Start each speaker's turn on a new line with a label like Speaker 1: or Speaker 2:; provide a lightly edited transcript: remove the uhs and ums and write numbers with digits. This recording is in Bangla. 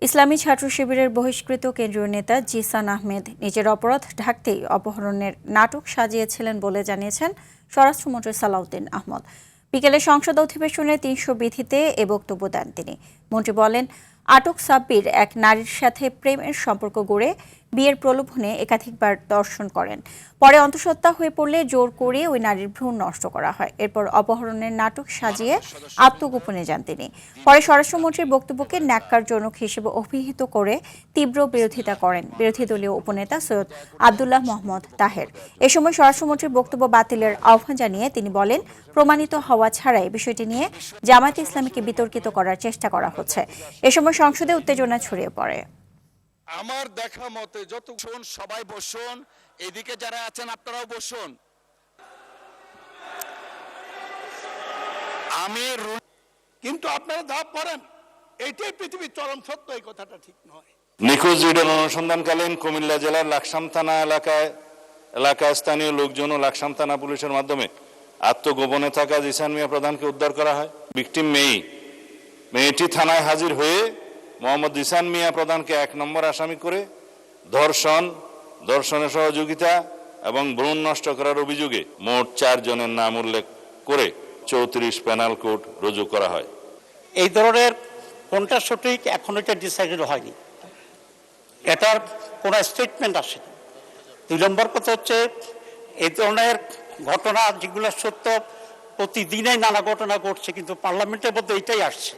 Speaker 1: ইসলামী ছাত্র শিবিরের বহিষ্কৃত কেন্দ্রীয় নেতা জিসান আহমেদ নিজের অপরাধ ঢাকতেই অপহরণের নাটক সাজিয়েছিলেন বলে জানিয়েছেন স্বরাষ্ট্রমন্ত্রী সালাউদ্দিন আহমদ। বিকেলে সংসদ অধিবেশনে ৩০০ বিধিতে এ বক্তব্য দেন তিনি। মন্ত্রী বলেন, আটক সাব্বির এক নারীর সাথে প্রেমের সম্পর্ক গড়ে বিয়ের প্রলোভনে একাধিকবার দর্শন করেন। পরে অন্তঃসত্ত্বা হয়ে পড়লে জোর করে ওই নারীর ভ্রূণ নষ্ট করা হয়। এরপর অপহরণের নাটক সাজিয়ে আত্মগোপনে যান তিনি। পরে স্বরাষ্ট্রমন্ত্রীর বক্তব্যকে ন্যাক্কারজনক হিসেবে অভিহিত করে তীব্র বিরোধিতা করেন বিরোধী দলীয় উপনেতা সৈয়দ আব্দুল্লাহ মোহাম্মদ তাহের। এ সময় স্বরাষ্ট্রমন্ত্রীর বক্তব্য বাতিলের আহ্বান জানিয়ে তিনি বলেন, প্রমাণিত হওয়া ছাড়াই বিষয়টি নিয়ে জামায়াতে ইসলামীকে বিতর্কিত করার চেষ্টা করা হচ্ছে। এ সময় সংসদে উত্তেজনা ছড়িয়ে পড়ে।
Speaker 2: আমার দেখা মতে যতক্ষণ সবাই বসুন, এদিকে যারা আছেন আপনারাও বসুন। কিন্তু আপনারা ধাপ করেন, এটাই পৃথিবীর চরম সত্য। এই কথাটা ঠিক নয়।
Speaker 3: নিখোঁজ রিডের অনুসন্ধানকালীন কুমিল্লা জেলার লাকসাম থানা এলাকায় স্থানীয় লোকজন ও লাকসাম থানা পুলিশের মাধ্যমে আত্মগোপনে থাকা জিসান মিয়া প্রধানকে উদ্ধার করা হয়। ভিকটিম মেয়েটি থানায় হাজির হয়ে মোহাম্মদ জিসান মিয়া প্রধানকে ১ নম্বর আসামি করে ধর্ষণের সহযোগিতা এবং ভ্রূণ নষ্ট করার অভিযোগে মোট ৪ জনের নাম উল্লেখ করে ৩৪ পেনাল কোড রুজু করা হয়।
Speaker 4: এই ধরনের কোনটা সঠিক এখন এটা ডিসাইডেড হয়নি, এটার কোনো স্টেটমেন্ট আসেনি। ২ নম্বর কথা হচ্ছে, এই ধরনের ঘটনা যেগুলো সত্য, প্রতিদিনই নানা ঘটনা ঘটছে, কিন্তু পার্লামেন্টের মধ্যে এটাই আসছে।